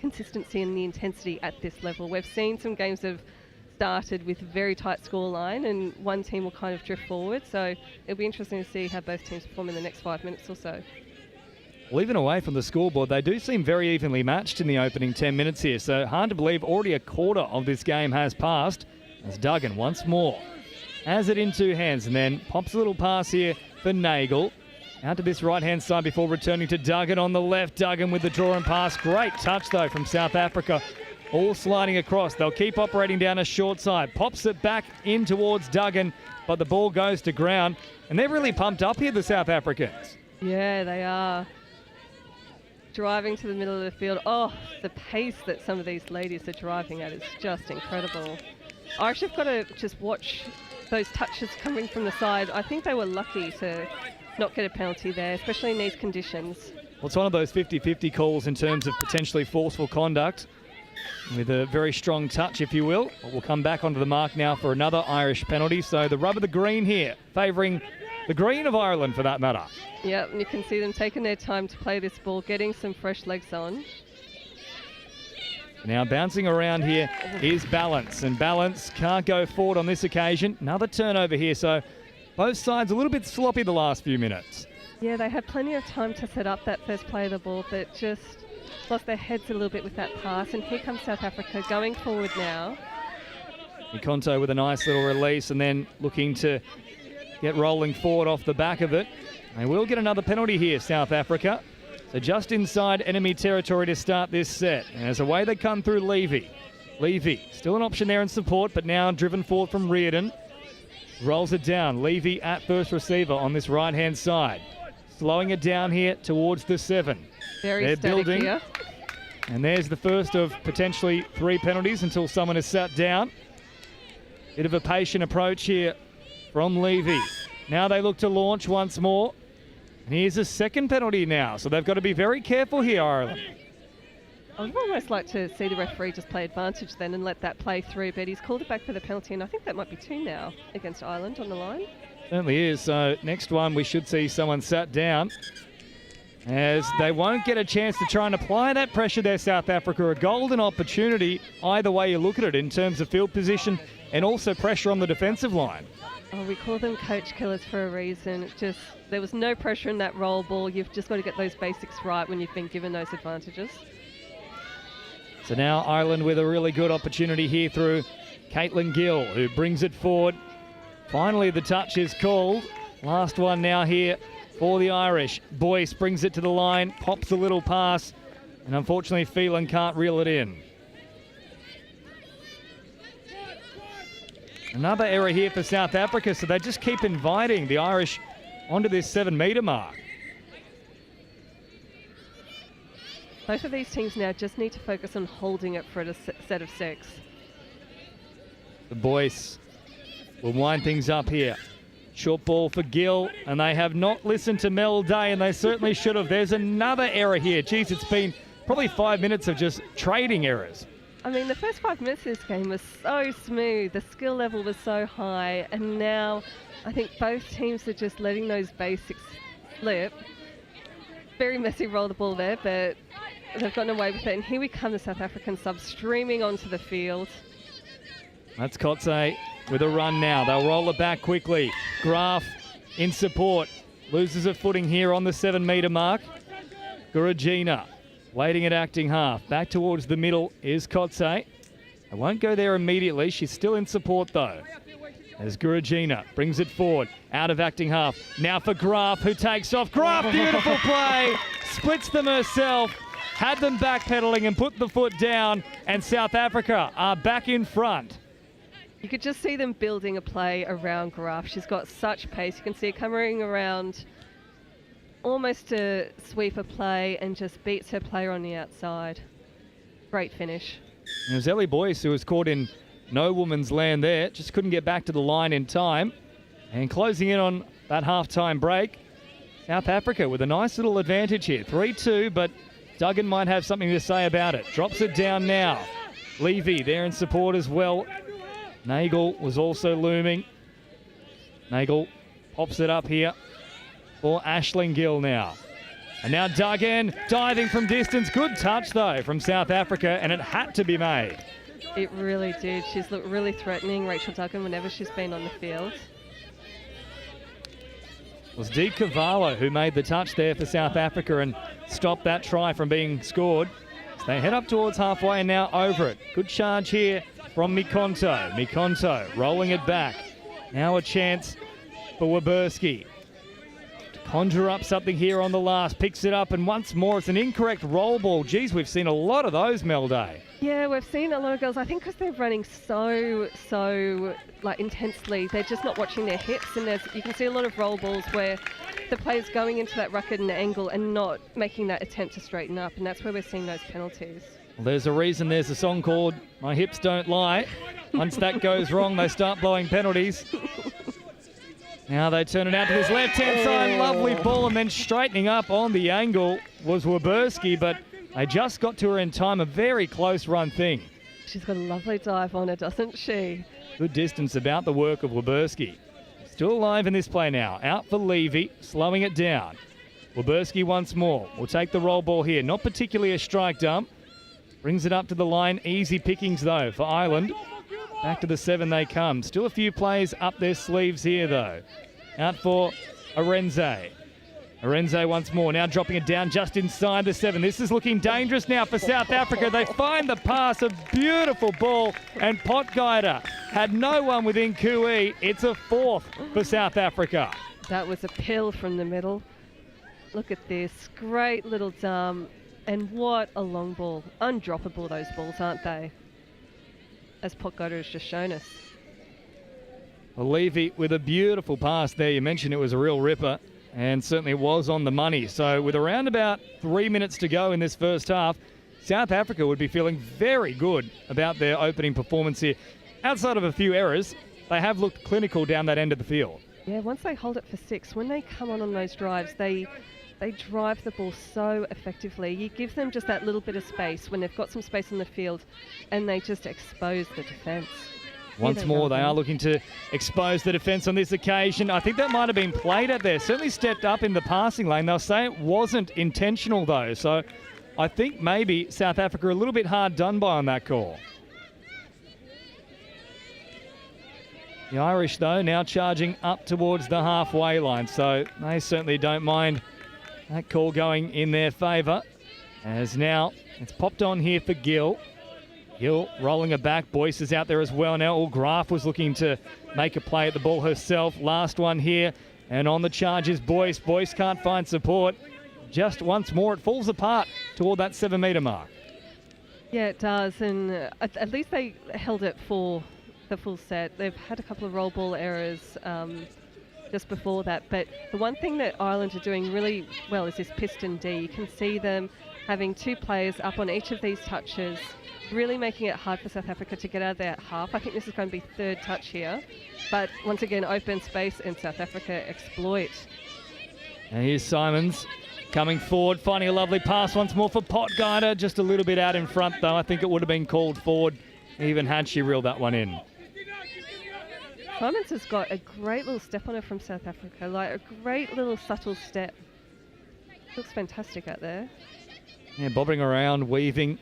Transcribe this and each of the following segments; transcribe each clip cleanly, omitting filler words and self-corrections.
consistency and the intensity at this level. We've seen some games that have started with a very tight scoreline and one team will kind of drift forward. So it'll be interesting to see how both teams perform in the next 5 minutes or so. Well, even away from the scoreboard, they do seem very evenly matched in the opening 10 minutes here. So hard to believe already a quarter of this game has passed as Duggan once more has it in two hands and then pops a little pass here for Nagel. Out to this right-hand side before returning to Duggan on the left. Duggan with the draw and pass. Great touch, though, from South Africa. All sliding across. They'll keep operating down a short side. Pops it back in towards Duggan, but the ball goes to ground. And they're really pumped up here, the South Africans. Yeah, they are. Driving to the middle of the field. Oh, the pace that some of these ladies are driving at is just incredible. Irish have got to just watch those touches coming from the side. I think they were lucky to not get a penalty there, especially in these conditions. Well, it's one of those 50-50 calls in terms of potentially forceful conduct with a very strong touch, if you will. But we'll come back onto the mark now for another Irish penalty. So the rub of the green here, favouring the green of Ireland for that matter. Yeah, and you can see them taking their time to play this ball, getting some fresh legs on. Now bouncing around here is Balance, and Balance can't go forward on this occasion. Another turnover here, so both sides a little bit sloppy the last few minutes. Yeah, they had plenty of time to set up that first play of the ball, but just lost their heads a little bit with that pass. And here comes South Africa going forward now. Ikonto with a nice little release and then looking to get rolling forward off the back of it. They will get another penalty here, South Africa. So just inside enemy territory to start this set. And as away they come through Levy. Levy, still an option there in support, but now driven forward from Reardon. Rolls it down. Levy at first receiver on this right-hand side. Slowing it down here towards the 7. They're building here. And there's the first of potentially 3 penalties until someone is sat down. Bit of a patient approach here from Levy. Now they look to launch once more. And here's a second penalty now, so they've got to be very careful here, Ireland. I would almost like to see the referee just play advantage then and let that play through, but he's called it back for the penalty, and I think that might be 2 now against Ireland on the line. Certainly is. So next one, we should see someone sat down, as they won't get a chance to try and apply that pressure there, South Africa. A golden opportunity, either way you look at it, in terms of field position and also pressure on the defensive line. Oh, we call them coach killers for a reason. There was no pressure in that roll ball. You've just got to get those basics right when you've been given those advantages. So now Ireland with a really good opportunity here through Caitlin Gill, who brings it forward. Finally, the touch is called. Last one now here for the Irish. Boyce brings it to the line, pops a little pass, and unfortunately Phelan can't reel it in. Another error here for South Africa, so they just keep inviting the Irish onto this 7-metre mark. Both of these teams now just need to focus on holding it for a set of 6. The Boyce will wind things up here. Short ball for Gill, and they have not listened to Mel Day, and they certainly should have. There's another error here. Geez, it's been probably 5 minutes of just trading errors. I mean, the first 5 minutes of this game was so smooth. The skill level was so high. And now I think both teams are just letting those basics slip. Very messy roll the ball there, but they've gotten away with it. And here we come, the South African subs streaming onto the field. That's Kotze with a run now. They'll roll it back quickly. Graf in support. Loses a footing here on the 7-metre mark. Gurugina waiting at acting half. Back towards the middle is Kotze. I won't go there immediately. She's still in support, though. As Gurugina brings it forward. Out of acting half. Now for Graf, who takes off. Graf, beautiful play. Splits them herself. Had them backpedaling and put the foot down. And South Africa are back in front. You could just see them building a play around Graf. She's got such pace. You can see her coming around almost to sweep a play and just beats her player on the outside. Great finish. It was Ellie Boyce who was caught in no woman's land there. Just couldn't get back to the line in time. And closing in on that half-time break, South Africa with a nice little advantage here. 3-2, but Duggan might have something to say about it. Drops it down now. Levy there in support as well. Nagel was also looming. Nagel pops it up here for Aisling Gill now. And now Duggan diving from distance. Good touch, though, from South Africa, and it had to be made. It really did. She's looked really threatening, Rachel Duggan, whenever she's been on the field. It was Dee Kavala who made the touch there for South Africa and stopped that try from being scored. So they head up towards halfway and now over it. Good charge here from Mikonto. Mikonto rolling it back. Now a chance for Waberski. Conjure up something here on the last, picks it up, and once more it's an incorrect roll ball. Geez, we've seen a lot of those, Mel Day. Yeah, we've seen a lot of girls, I think because they're running so intensely, they're just not watching their hips, and you can see a lot of roll balls where the player's going into that ruck at an angle and not making that attempt to straighten up, and that's where we're seeing those penalties. Well, there's a reason there's a song called My Hips Don't Lie. Once that goes wrong, they start blowing penalties. Now they turn it out to this left-hand side. Lovely ball, and then straightening up on the angle was Waberski, but they just got to her in time. A very close run thing. She's got a lovely dive on her, doesn't she? Good distance about the work of Waberski. Still alive in this play now. Out for Levy, slowing it down. Waberski once more. Will take the roll ball here. Not particularly a strike dump. Brings it up to the line. Easy pickings, though, for Ireland. Back to the 7 they come. Still a few plays up their sleeves here, though. Out for Arenze. Arenze once more. Now dropping it down just inside the 7. This is looking dangerous now for South Africa. They find the pass. A beautiful ball. And Potgieter had no one within Kui. It's a 4th for South Africa. That was a pill from the middle. Look at this. Great little dump. And what a long ball. Undroppable, those balls, aren't they? As Potgieter has just shown us. Well, Levy with a beautiful pass there. You mentioned it was a real ripper, and certainly was on the money. So with around about 3 minutes to go in this first half, South Africa would be feeling very good about their opening performance here. Outside of a few errors, they have looked clinical down that end of the field. Yeah, once they hold it for 6, when they come on those drives, they drive the ball so effectively. You give them just that little bit of space when they've got some space on the field, and they just expose the defence. Once more, they are looking to expose the defence on this occasion. I think that might have been played at there. Certainly stepped up in the passing lane. They'll say it wasn't intentional, though. So I think maybe South Africa are a little bit hard done by on that call. The Irish, though, now charging up towards the halfway line. So they certainly don't mind that call going in their favour. As now it's popped on here for Gill. Gill rolling it back. Boyce is out there as well now. All Graf was looking to make a play at the ball herself. Last one here. And on the charge is Boyce. Boyce can't find support. Just once more, it falls apart toward that 7 metre mark. Yeah, it does. And at least they held it for the full set. They've had a couple of roll ball errors just before that. But the one thing that Ireland are doing really well is this piston D. You can see them having 2 players up on each of these touches, really making it hard for South Africa to get out of their half. I think this is going to be 3rd touch here. But once again, open space and South Africa exploit. And here's Simons coming forward, finding a lovely pass once more for Potgieter. Just a little bit out in front, though. I think it would have been called forward even had she reeled that one in. Simons has got a great little step on her from South Africa, like a great little subtle step. Looks fantastic out there. Yeah, bobbing around, weaving.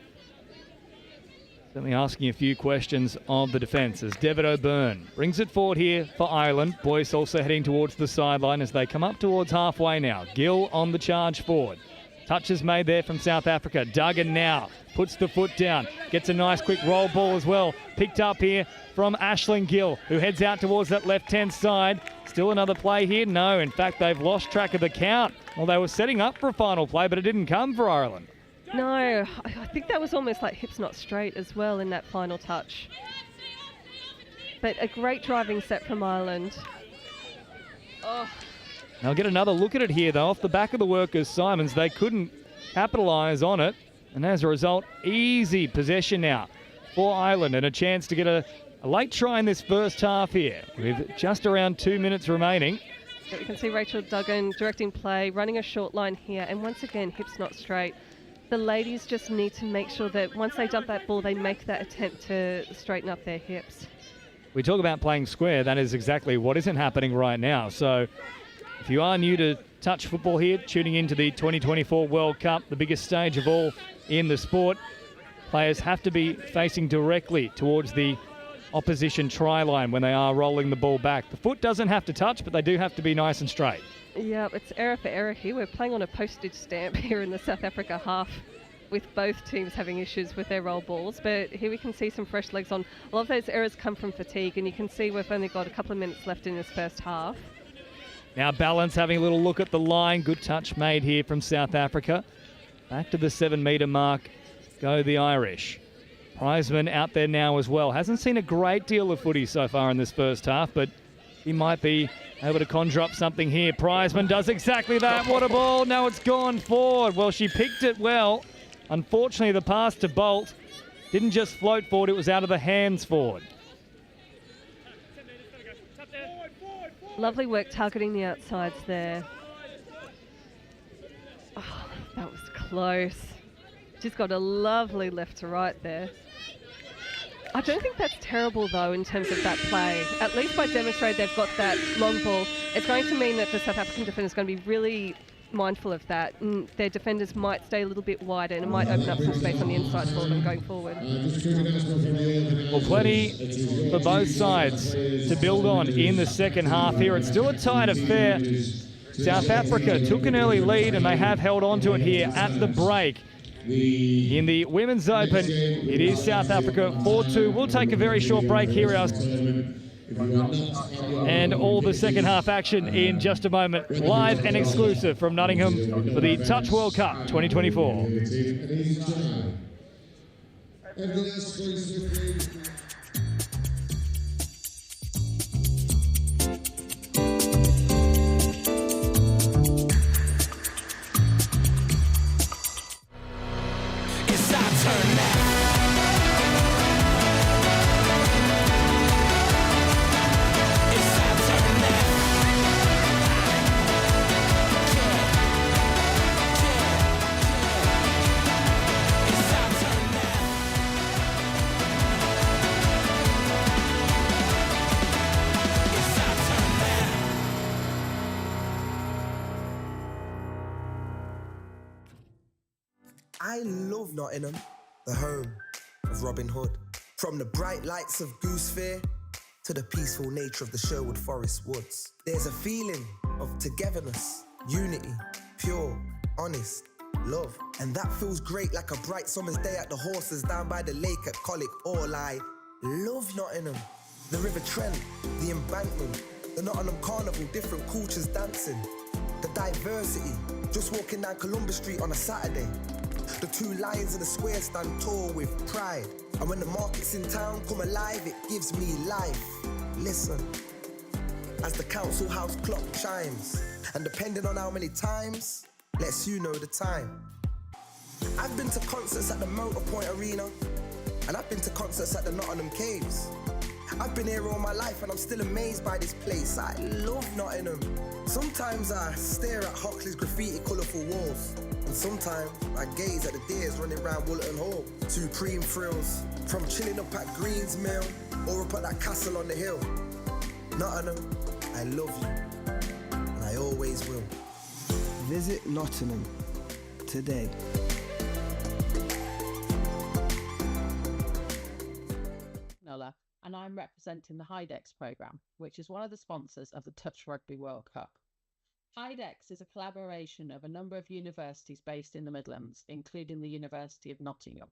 Certainly asking a few questions of the defence as David O'Byrne brings it forward here for Ireland. Boyce also heading towards the sideline as they come up towards halfway now. Gill on the charge forward. Touches made there from South Africa. Duggan now puts the foot down. Gets a nice quick roll ball as well. Picked up here from Aisling Gill, who heads out towards that left-hand side. Still another play here? No, in fact, they've lost track of the count. Well, they were setting up for a final play, but it didn't come for Ireland. No, I think that was almost like hips not straight as well in that final touch. But a great driving set from Ireland. Oh. Now get another look at it here, though. Off the back of the work of Simons, they couldn't capitalise on it. And as a result, easy possession now for Ireland and a chance to get a late try in this first half here with just around 2 minutes remaining. You can see Rachel Duggan directing play, running a short line here. And once again, hips not straight. The ladies just need to make sure that once they dump that ball, they make that attempt to straighten up their hips. We talk about playing square. That is exactly what isn't happening right now. So if you are new to touch football here, tuning into the 2024 World Cup, the biggest stage of all in the sport. Players have to be facing directly towards the opposition try line when they are rolling the ball back. The foot doesn't have to touch, but they do have to be nice and straight. Yeah, it's error for error here. We're playing on a postage stamp here in the South Africa half, with both teams having issues with their roll balls. But here we can see some fresh legs on. A lot of those errors come from fatigue, and you can see we've only got a couple of minutes left in this first half. Now Balance having a little look at the line. Good touch made here from South Africa. Back to the 7-metre mark go the Irish. Prizeman out there now as well. Hasn't seen a great deal of footy so far in this first half, but he might be able to conjure up something here. Prizeman does exactly that. What a ball. Now it's gone forward. Well, she picked it well. Unfortunately, the pass to Bolt didn't just float forward, it was out of the hands forward. Lovely work targeting the outsides there. Oh, that was close. She's got a lovely left to right there. I don't think that's terrible, though, in terms of that play. At least by demonstrating they've got that long ball, it's going to mean that the South African defenders are going to be really mindful of that. And their defenders might stay a little bit wider, and it might open up some space on the inside for them going forward. Well, plenty for both sides to build on in the second half here. It's still a tight affair. South Africa took an early lead, and they have held on to it here at the break. In the Women's Open, it is South Africa 4-2. We'll take a very short break here. And all the second half action in just a moment. Live and exclusive from Nottingham for the Touch World Cup 2024. I love Nottingham, the home of Robin Hood. From the bright lights of Goose Fair to the peaceful nature of the Sherwood Forest woods. There's a feeling of togetherness, unity, pure, honest, love. And that feels great like a bright summer's day at the horses down by the lake at Colic. All I love Nottingham. The River Trent, the embankment, the Nottingham Carnival, different cultures dancing. The diversity, just walking down Columbus Street on a Saturday. The two lions in the square stand tall with pride. And when the markets in town come alive, it gives me life. Listen, as the council house clock chimes, and depending on how many times, lets you know the time. I've been to concerts at the Motorpoint Arena, and I've been to concerts at the Nottingham Caves. I've been here all my life and I'm still amazed by this place. I love Nottingham. Sometimes I stare at Hockley's graffiti colourful walls, and sometimes I gaze at the deers running around Woollerton Hall. Supreme thrills, from chilling up at Green's Mill or up at that castle on the hill. Nottingham, I love you, and I always will. Visit Nottingham today. Nola, and I'm representing the Hydex programme, which is one of the sponsors of the Touch Rugby World Cup. Hydex is a collaboration of a number of universities based in the Midlands, including the University of Nottingham.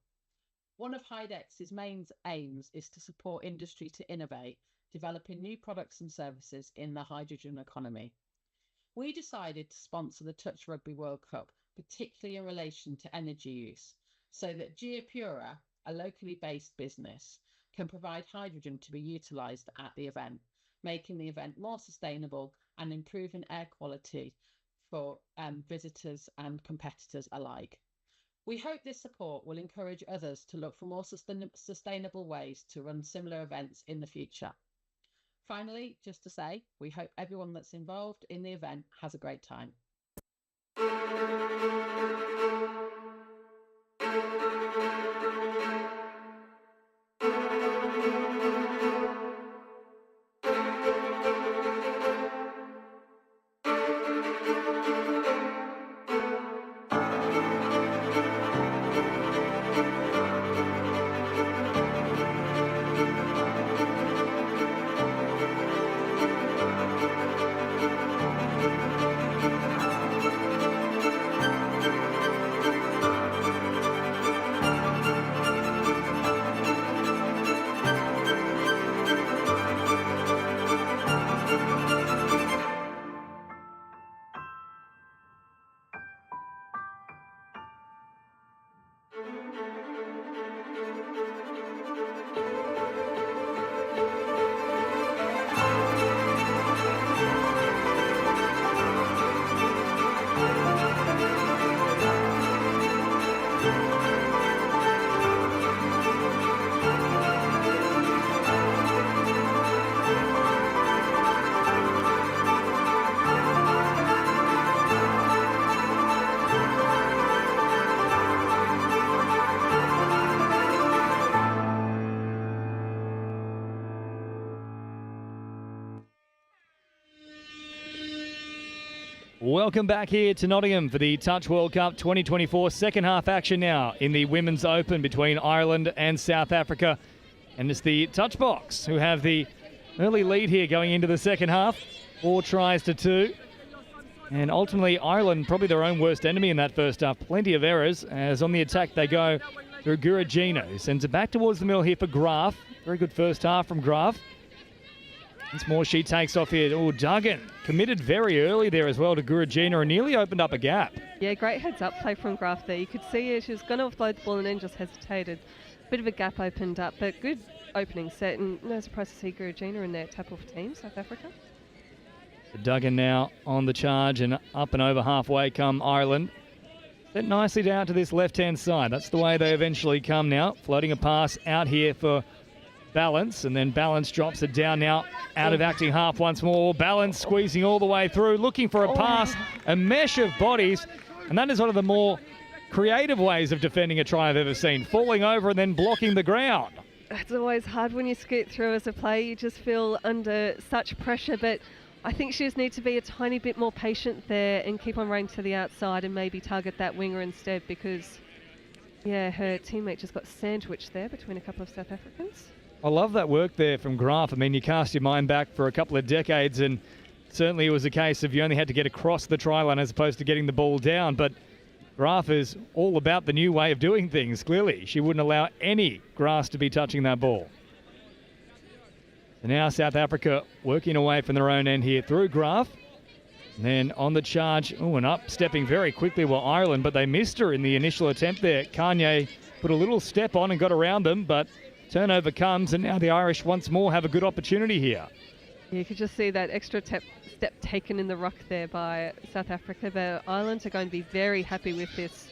One of Hydex's main aims is to support industry to innovate, developing new products and services in the hydrogen economy. We decided to sponsor the Touch Rugby World Cup, particularly in relation to energy use, so that Geopura, a locally based business, can provide hydrogen to be utilised at the event, making the event more sustainable and improving air quality for visitors and competitors alike. We hope this support will encourage others to look for more sustainable ways to run similar events in the future. Finally, just to say, we hope everyone that's involved in the event has a great time. Welcome back here to Nottingham for the Touch World Cup 2024 second half action now in the Women's Open between Ireland and South Africa. And it's the Touch Box who have the early lead here going into the second half. 4 tries to 2. And ultimately Ireland probably their own worst enemy in that first half. Plenty of errors as on the attack they go through Guragina, who sends it back towards the middle here for Graf. Very good first half from Graf. Once more she takes off here. Oh, Duggan committed very early there as well to Guragina and nearly opened up a gap. Yeah, great heads-up play from Graf there. You could see her, she was going to offload the ball and then just hesitated. Bit of a gap opened up, but good opening set. And no surprise to see Guragina in their tap-off team, South Africa. Duggan now on the charge and up and over halfway come Ireland. Set nicely down to this left-hand side. That's the way they eventually come now. Floating a pass out here for Balance, and then Balance drops it down now out of acting half once more. Balance squeezing all the way through, looking for a pass, a mesh of bodies, and that is one of the more creative ways of defending a try I've ever seen. Falling over and then blocking the ground. It's always hard when you scoot through as a player. You just feel under such pressure, but I think she just needs to be a tiny bit more patient there and keep on running to the outside and maybe target that winger instead, because, yeah, her teammate just got sandwiched there between a couple of South Africans. I love that work there from Graf. I mean, you cast your mind back for a couple of decades, and certainly it was a case of you only had to get across the try line as opposed to getting the ball down. But Graf is all about the new way of doing things, clearly. She wouldn't allow any grass to be touching that ball. And now South Africa working away from their own end here through Graf. And then on the charge, and up, stepping very quickly were Ireland, but they missed her in the initial attempt there. Kanye put a little step on and got around them, but turnover comes, and now the Irish once more have a good opportunity here. You could just see that extra step taken in the ruck there by South Africa. The Ireland are going to be very happy with this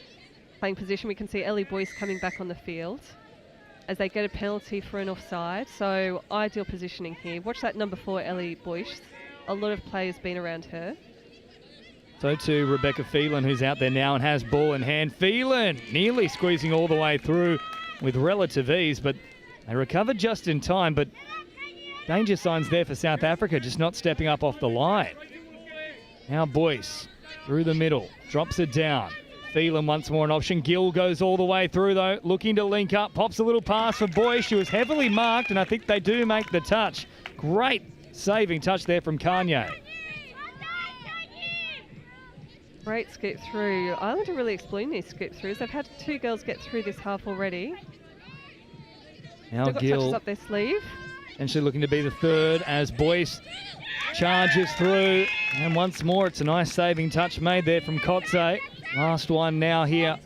playing position. We can see Ellie Boyce coming back on the field as they get a penalty for an offside. So ideal positioning here. Watch that number 4, Ellie Boyce. A lot of players been around her. So too Rebecca Phelan, who's out there now and has ball in hand. Phelan nearly squeezing all the way through with relative ease, but they recovered just in time, but danger signs there for South Africa, just not stepping up off the line. Now Boyce through the middle, drops it down. Phelan once more an option. Gill goes all the way through though, looking to link up, pops a little pass for Boyce. She was heavily marked, and I think they do make the touch. Great saving touch there from Kanye. Great scoop through. Ireland are really exploiting these scoop throughs. They've had 2 girls get through this half already. Now Still got Gill touches up their sleeve. essentially looking to be the third as Boyce charges through. And once more, it's a nice saving touch made there from Kotze. Last one now here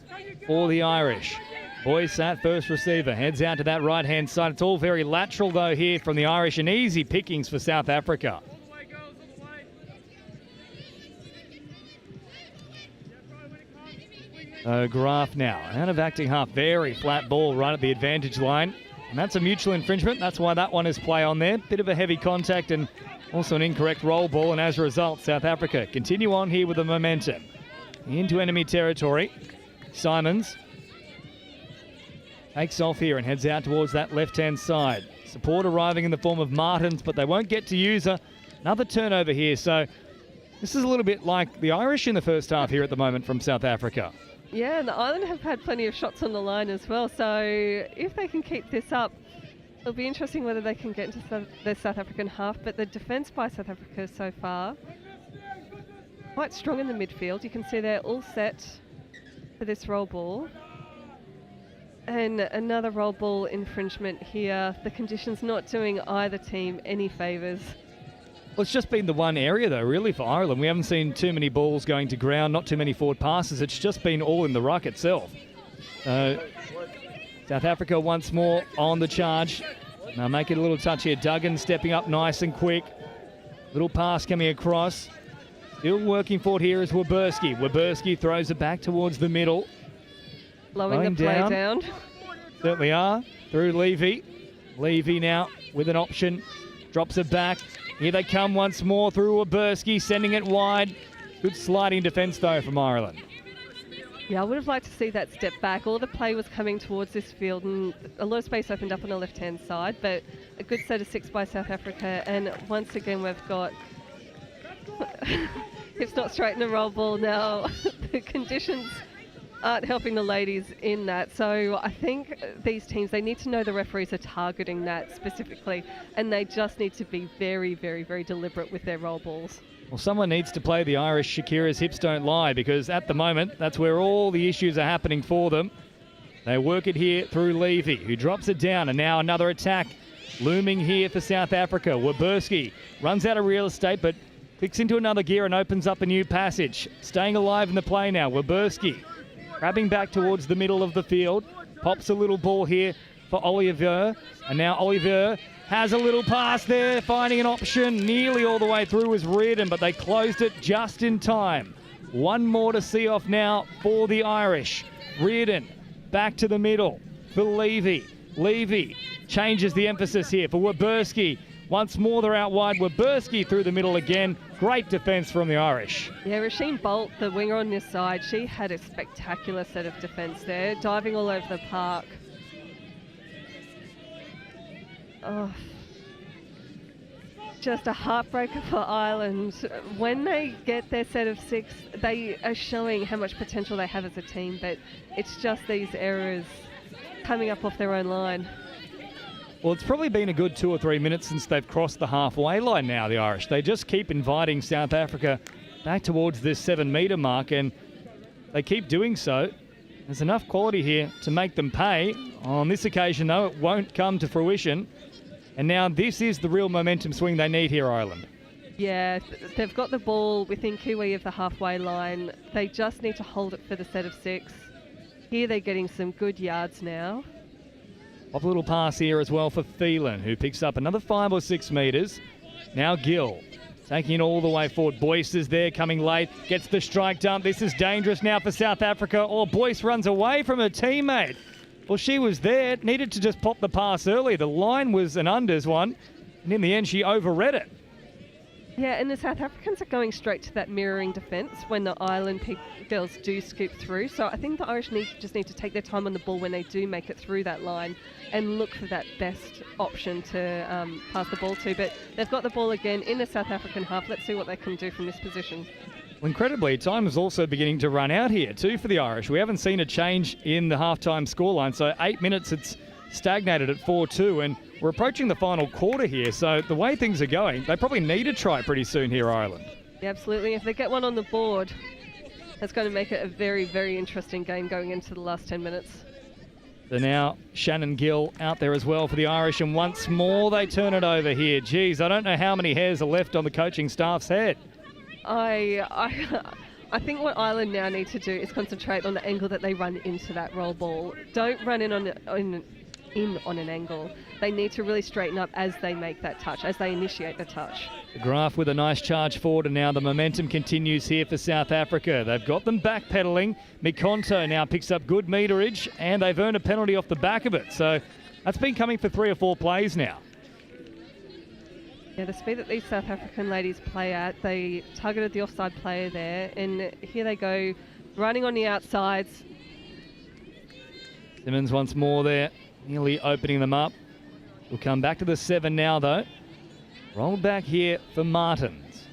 for the Irish. Boyce at first receiver, heads out to that right-hand side. It's all very lateral though here from the Irish, and easy pickings for South Africa. Graf now out of acting half, very flat ball right at the advantage line. And that's a mutual infringement. That's why that one is play on there. Bit of a heavy contact and also an incorrect roll ball. And as a result, South Africa continue on here with the momentum. Into enemy territory. Simons takes off here and heads out towards that left-hand side. Support arriving in the form of Martins, but they won't get to use her. Another turnover here. So this is a little bit like the Irish in the first half here at the moment from South Africa. Yeah, and Ireland have had plenty of shots on the line as well. So if they can keep this up, it'll be interesting whether they can get into the South African half. But the defence by South Africa so far, quite strong in the midfield. You can see they're all set for this roll ball. And another roll ball infringement here. The conditions not doing either team any favours. Well, it's just been the one area, though, really, for Ireland. We haven't seen too many balls going to ground, not too many forward passes. It's just been all in the ruck itself. South Africa once more on the charge. Now make it a little touch here. Duggan stepping up nice and quick. Little pass coming across. Still working forward here is Waberski. Waberski throws it back towards the middle. Slowing the play down. Certainly are. Through Levy. Levy now with an option. Drops it back. Here they come once more through Waberski, sending it wide. Good sliding defence, though, from Ireland. Yeah, I would have liked to see that step back. All the play was coming towards this field, and a lot of space opened up on the left-hand side, but a good set of 6 by South Africa. And once again, we've got... hips not straight in a roll ball now. The conditions aren't helping the ladies in that. So I think these teams, they need to know the referees are targeting that specifically, and they just need to be very, very, very deliberate with their roll balls. Well, someone needs to play the Irish Shakira's hips don't lie, because at the moment, that's where all the issues are happening for them. They work it here through Levy, who drops it down, and now another attack looming here for South Africa. Waberski runs out of real estate, but clicks into another gear and opens up a new passage. Staying alive in the play now, Waberski grabbing back towards the middle of the field. Pops a little ball here for Oliver, and now Oliver has a little pass there, finding an option. Nearly all the way through was Reardon, but they closed it just in time. One more to see off now for the Irish. Reardon back to the middle for Levy. Levy changes the emphasis here for Waberski. Once more they're out wide. Waberski through the middle again. Great defence from the Irish. Yeah, Rasheen Bolt, the winger on this side, she had a spectacular set of defence there, diving all over the park. Oh, just a heartbreaker for Ireland. When they get their set of 6, they are showing how much potential they have as a team, but it's just these errors coming up off their own line. Well, it's probably been a good 2 or 3 minutes since they've crossed the halfway line now, the Irish. They just keep inviting South Africa back towards this 7-metre mark, and they keep doing so. There's enough quality here to make them pay. On this occasion, though, it won't come to fruition. And now this is the real momentum swing they need here, Ireland. Yeah, they've got the ball within kiwi of the halfway line. They just need to hold it for the set of 6. Here they're getting some good yards now. Off a little pass here as well for Phelan, who picks up another 5 or 6 metres. Now Gill taking it all the way forward. Boyce is there, coming late, gets the strike dump. This is dangerous now for South Africa. Oh, Boyce runs away from her teammate. Well, she was there, needed to just pop the pass early. The line was an unders one, and in the end she overread it. Yeah, and the South Africans are going straight to that mirroring defence when the Ireland girls do scoop through. So I think the Irish just need to take their time on the ball when they do make it through that line and look for that best option to pass the ball to. But they've got the ball again in the South African half. Let's see what they can do from this position. Well, incredibly, time is also beginning to run out here too for the Irish. We haven't seen a change in the halftime scoreline, so 8 minutes it's stagnated at 4-2, and we're approaching the final quarter here. So the way things are going, they probably need a try pretty soon here, Ireland. Yeah, absolutely. If they get one on the board, that's going to make it a very, very interesting game going into the last 10 minutes. So now Shannon Gill out there as well for the Irish, and once more they turn it over here. Geez, I don't know how many hairs are left on the coaching staff's head. I think what Ireland now need to do is concentrate on the angle that they run into that roll ball. Don't run in on an angle. They need to really straighten up as they make that touch, as they initiate the touch. Graf with a nice charge forward, and now the momentum continues here for South Africa. They've got them backpedaling. Mikonto now picks up good meterage, and they've earned a penalty off the back of it. So that's been coming for 3 or 4 plays now. Yeah, the speed that these South African ladies play at, they targeted the offside player there, and here they go, running on the outsides. Simmons once more there, nearly opening them up. We'll come back to the 7 now, though. Rolled back here for Martins.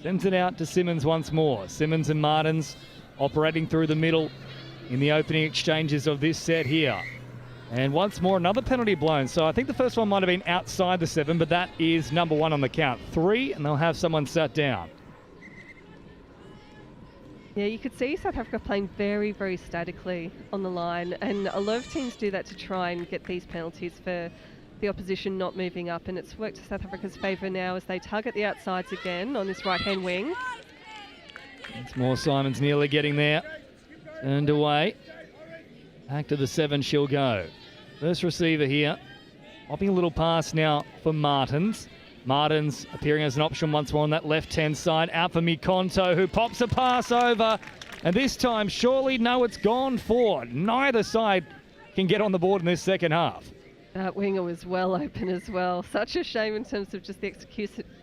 Sends it out to Simmons once more. Simmons and Martins operating through the middle in the opening exchanges of this set here. And once more, another penalty blown. So I think the first one might have been outside the 7, but that is number 1 on the count. 3, and they'll have someone sat down. Yeah, you could see South Africa playing very, very statically on the line, and a lot of teams do that to try and get these penalties for the opposition not moving up, and it's worked to South Africa's favour now as they target the outsides again on this right-hand wing. Once more, Simon's nearly getting there. Turned away. Back to the 7 she'll go. First receiver here. Hopping a little pass now for Martins. Martins appearing as an option once more on that left-hand side. Out for Mikonto, who pops a pass over. And this time, surely, no, it's gone forward. Neither side can get on the board in this second half. That winger was well open as well. Such a shame in terms of just the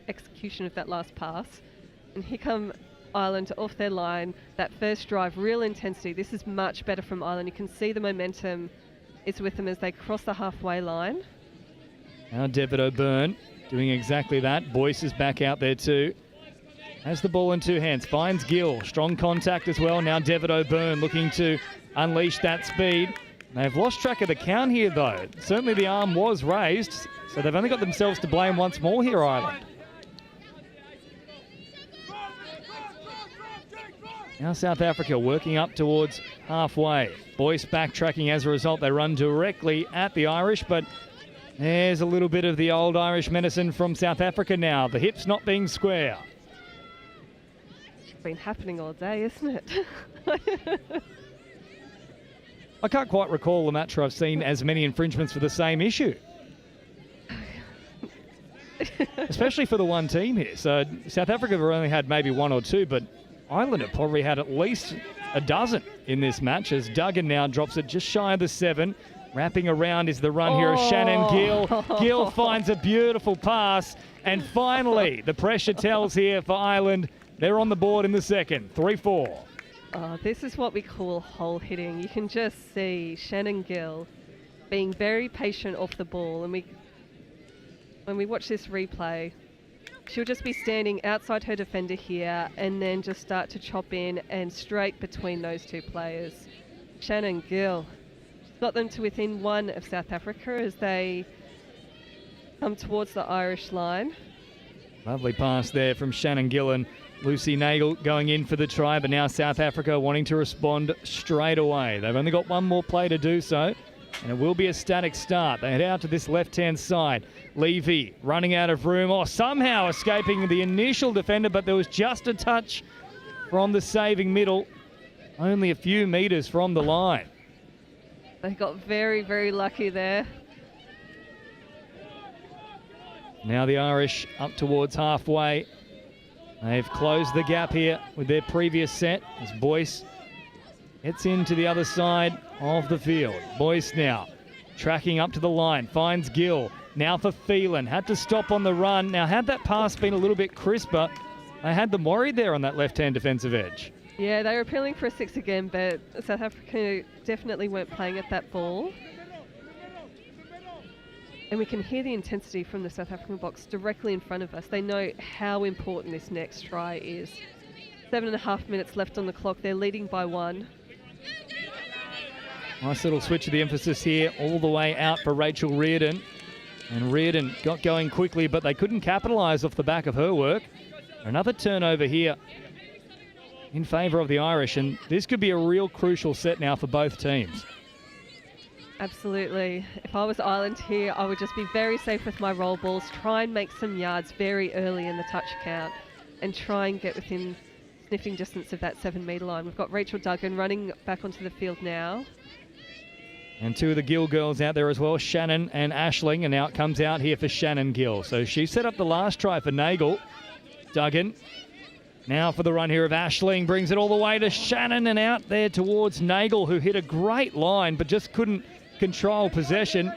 execution of that last pass. And here come Ireland off their line. That first drive, real intensity. This is much better from Ireland. You can see the momentum is with them as they cross the halfway line. Now David O'Byrne doing exactly that. Boyce is back out there too. Has the ball in two hands, finds Gill. Strong contact as well. Now Devitt O'Byrne looking to unleash that speed. They've lost track of the count here, though. Certainly the arm was raised, so they've only got themselves to blame once more here, Ireland. Now South Africa working up towards halfway. Boyce backtracking as a result. They run directly at the Irish, but there's a little bit of the old Irish medicine from South Africa now. The hips not being square. It's been happening all day, isn't it? I can't quite recall a match where I've seen as many infringements for the same issue. Especially for the one team here. So South Africa have only had maybe one or two, but Ireland have probably had at least a dozen in this match as Duggan now drops it just shy of the 7. Wrapping around is the run here of Shannon Gill. Gill finds a beautiful pass. And finally, the pressure tells here for Ireland. They're on the board in the second, 3-4. Oh, this is what we call hole hitting. You can just see Shannon Gill being very patient off the ball. And when we watch this replay, she'll just be standing outside her defender here and then just start to chop in and straight between those two players. Shannon Gill got them to within 1 of South Africa as they come towards the Irish line. Lovely pass there from Shannon Gill and Lucy Nagel going in for the try, but now South Africa wanting to respond straight away. They've only got one more play to do so, and it will be a static start. They head out to this left-hand side. Levy running out of room, somehow escaping the initial defender, but there was just a touch from the saving middle, only a few metres from the line. They got very, very lucky there. Now the Irish up towards halfway. They've closed the gap here with their previous set as Boyce gets into the other side of the field. Boyce now tracking up to the line, finds Gill. Now for Phelan, had to stop on the run. Now had that pass been a little bit crisper, they had them worried there on that left-hand defensive edge. Yeah, they were appealing for a 6 again, but South Africa definitely weren't playing at that ball. And we can hear the intensity from the South African box directly in front of us. They know how important this next try is. 7.5 minutes left on the clock. They're leading by 1. Nice little switch of the emphasis here, all the way out for Rachel Reardon. And Reardon got going quickly, but they couldn't capitalise off the back of her work. Another turnover here in favour of the Irish, and this could be a real crucial set now for both teams. Absolutely. If I was Ireland here, I would just be very safe with my roll balls, try and make some yards very early in the touch count, and try and get within sniffing distance of that 7-metre line. We've got Rachel Duggan running back onto the field now. And 2 of the Gill girls out there as well, Shannon and Aisling, and now it comes out here for Shannon Gill. So she set up the last try for Nagel. Duggan now for the run here of Aisling, brings it all the way to Shannon and out there towards Nagel, who hit a great line but just couldn't control possession.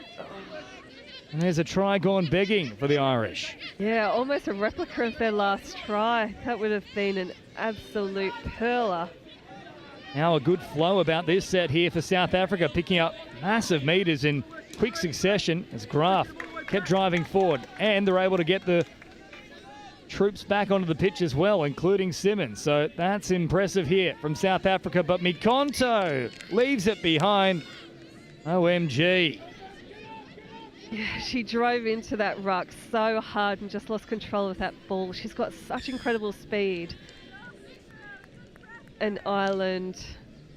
And there's a try gone begging for the Irish. Yeah, almost a replica of their last try. That would have been an absolute pearler. Now a good flow about this set here for South Africa, picking up massive metres in quick succession as Graf kept driving forward, and they're able to get the troops back onto the pitch as well, including Simmons. So that's impressive here from South Africa, but Mikonto leaves it behind. OMG. Yeah, she drove into that ruck so hard and just lost control of that ball. She's got such incredible speed. And Ireland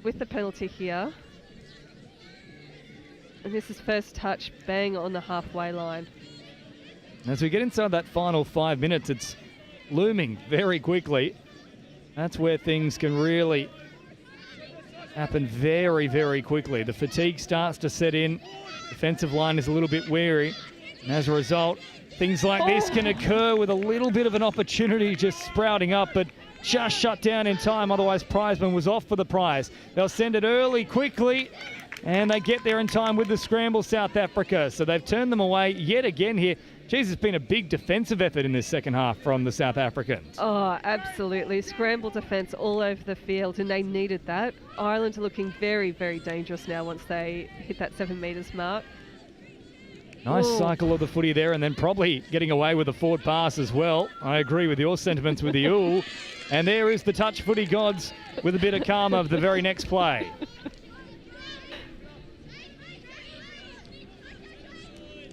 with the penalty here. And this is first touch, bang on the halfway line. As we get inside that final 5 minutes, it's looming very quickly. That's where things can really happen very, very quickly. The fatigue starts to set in. Defensive line is a little bit weary. And as a result, things like this can occur with a little bit of an opportunity just sprouting up, but just shut down in time. Otherwise, Prizeman was off for the prize. They'll send it early, quickly, and they get there in time with the scramble, South Africa. So they've turned them away yet again here. Geez, it's been a big defensive effort in this second half from the South Africans. Oh, absolutely. Scramble defence all over the field, and they needed that. Ireland are looking very, very dangerous now once they hit that 7 metres mark. Nice Ooh. cycle of the footy there, and then probably getting away with a forward pass as well. I agree with your sentiments with the ooh. And there is the touch footy gods with a bit of karma of the very next play.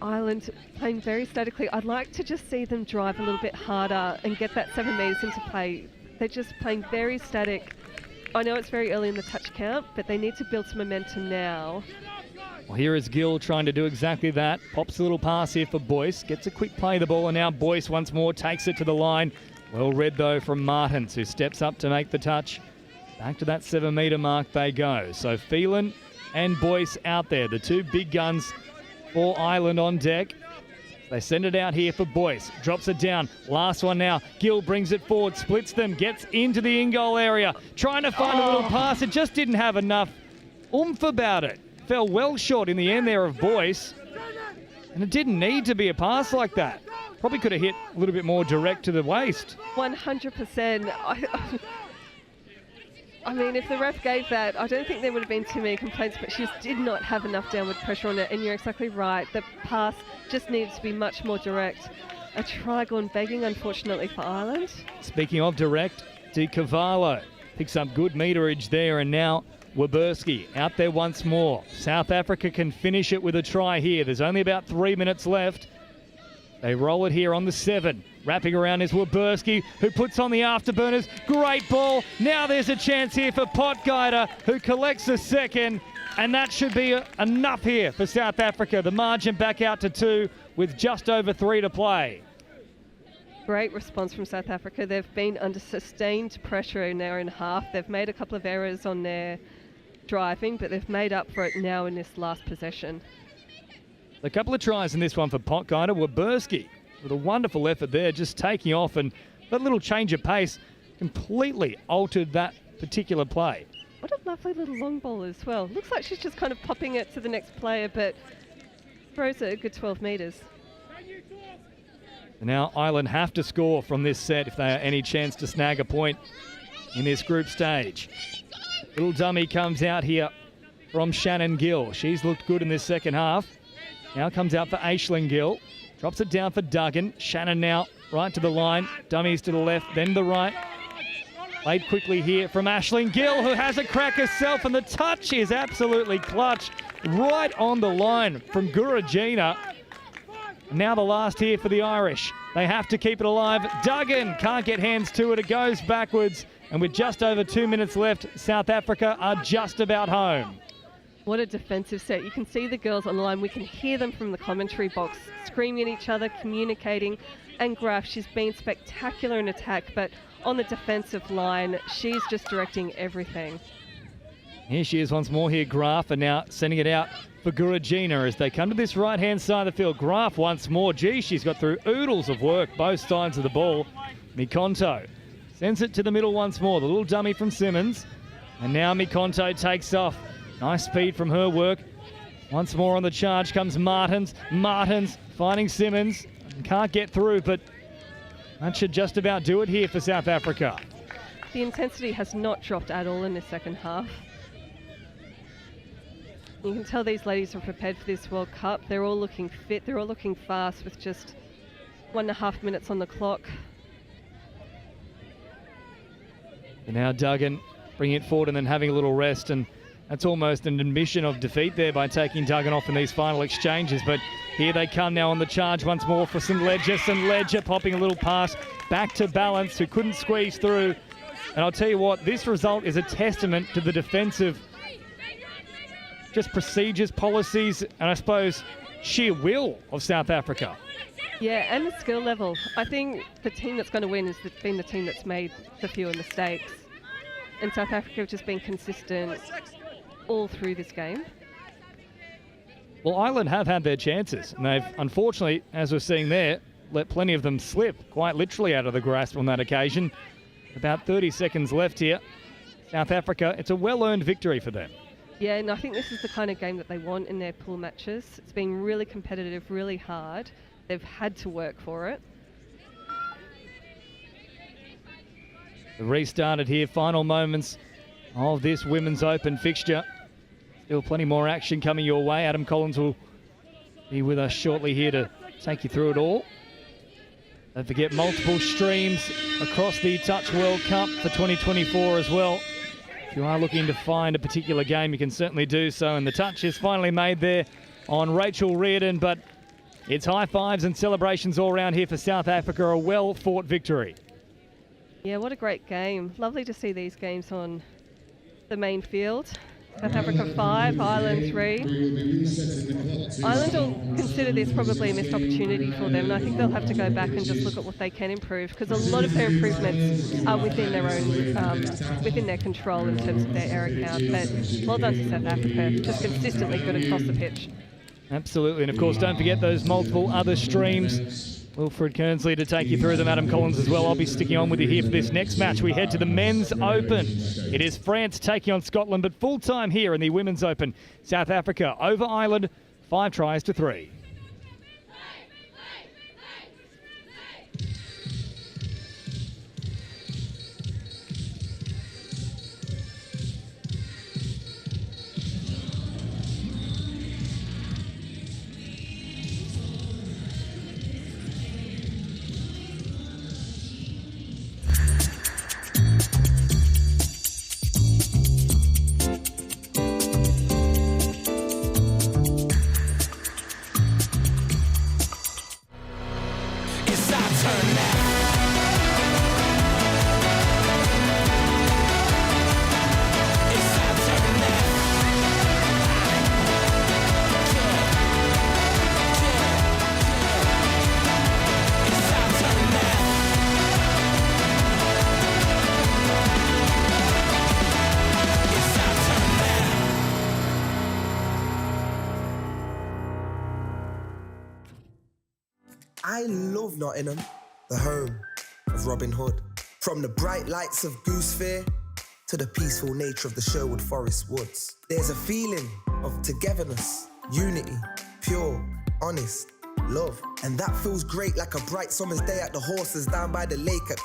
Ireland playing very statically. I'd like to just see them drive a little bit harder and get that 7 metres into play. They're just playing very static. I know it's very early in the touch count, but they need to build some momentum now. Well, here is Gill trying to do exactly that. Pops a little pass here for Boyce. Gets a quick play of the ball, and now Boyce once more takes it to the line. Well read, though, from Martins, who steps up to make the touch. Back to that 7 metre mark they go. So Phelan and Boyce out there, the two big guns for Ireland on deck. They send it out here for Boyce. Drops it down. Last one now. Gill brings it forward, splits them, gets into the in-goal area. Trying to find a little pass. It just didn't have enough oomph about it. Fell well short in the end there of Boyce. And it didn't need to be a pass like that. Probably could have hit a little bit more direct to the waist. 100%. I mean, if the ref gave that, I don't think there would have been too many complaints, but she just did not have enough downward pressure on it. And you're exactly right. The pass just needs to be much more direct. A try gone begging, unfortunately, for Ireland. Speaking of direct, Di Cavallo picks up good meterage there, and now Waberski out there once more. South Africa can finish it with a try here. There's only about 3 minutes left. They roll it here on the 7. Wrapping around is Waberski, who puts on the afterburners. Great ball. Now there's a chance here for Potgieter, who collects the second. And that should be enough here for South Africa. The margin back out to 2 with just over 3 to play. Great response from South Africa. They've been under sustained pressure in their own half. They've made a couple of errors on their driving, but they've made up for it now in this last possession. A couple of tries in this one for Potgieter. Waberski with a wonderful effort there, just taking off, and that little change of pace completely altered that particular play. What a lovely little long ball as well. Looks like she's just kind of popping it to the next player, but throws it a good 12 metres. And now Ireland have to score from this set if they have any chance to snag a point in this group stage. Little dummy comes out here from Shannon Gill. She's looked good in this second half. Now comes out for Aisling Gill. Drops it down for Duggan. Shannon now right to the line. Dummies to the left, then the right. Played quickly here from Aisling Gill, who has a crack herself, and the touch is absolutely clutch. Right on the line from Guragina. Now the last here for the Irish. They have to keep it alive. Duggan can't get hands to it. It goes backwards. And with just over 2 minutes left, South Africa are just about home. What a defensive set. You can see the girls on the line. We can hear them from the commentary box, screaming at each other, communicating. And Graf, she's been spectacular in attack, but on the defensive line, she's just directing everything. Here she is once more here, Graf, and now sending it out for Guragina as they come to this right-hand side of the field. Graf once more. Gee, she's got through oodles of work both sides of the ball. Mikonto sends it to the middle once more. The little dummy from Simmons. And now Mikonto takes off. Nice speed from her work. Once more on the charge comes Martins. Martins finding Simmons. Can't get through, but that should just about do it here for South Africa. The intensity has not dropped at all in the second half. You can tell these ladies are prepared for this World Cup. They're all looking fit. They're all looking fast with just 1.5 minutes on the clock. And now Duggan bringing it forward and then having a little rest, and that's almost an admission of defeat there by taking Duggan off in these final exchanges. But here they come now on the charge once more for St. Ledger. St. Ledger popping a little pass back to Balance, who couldn't squeeze through. And I'll tell you what, this result is a testament to the defensive just procedures, policies, and I suppose sheer will of South Africa. Yeah, and the skill level. I think the team that's going to win has been the team that's made the fewer mistakes. And South Africa have just been consistent all through this game. Well, Ireland have had their chances, and they've, unfortunately, as we're seeing there, let plenty of them slip, quite literally out of the grasp on that occasion. About 30 seconds left here. South Africa, it's a well-earned victory for them. Yeah, and I think this is the kind of game that they want in their pool matches. It's been really competitive, really hard. They've had to work for it. Restarted here, final moments of this Women's Open fixture. Still plenty more action coming your way. Adam Collins will be with us shortly here to take you through it all. Don't forget, multiple streams across the Touch World Cup for 2024 as well. If you are looking to find a particular game, you can certainly do so. And the touch is finally made there on Rachel Reardon, but it's high fives and celebrations all around here for South Africa. A well-fought victory. Yeah, what a great game. Lovely to see these games on the main field. South Africa 5, Ireland 3. Ireland will consider this probably a missed opportunity for them, and I think they'll have to go back and just look at what they can improve, because a lot of their improvements are within their own, within their control in terms of their error count. But well done to South Africa, just consistently good across the pitch. Absolutely, and of course, don't forget those multiple other streams. Wilfred Kernsley to take you through them, Adam Collins as well. I'll be sticking on with you here for this next match. We head to the Men's Open. It is France taking on Scotland, but full time here in the Women's Open. South Africa over Ireland, 5-3. I love Nottingham, the home of Robin Hood. From the bright lights of Goose Fair to the peaceful nature of the Sherwood Forest woods. There's a feeling of togetherness, unity, pure, honest, love. And that feels great like a bright summer's day at the horses down by the lake at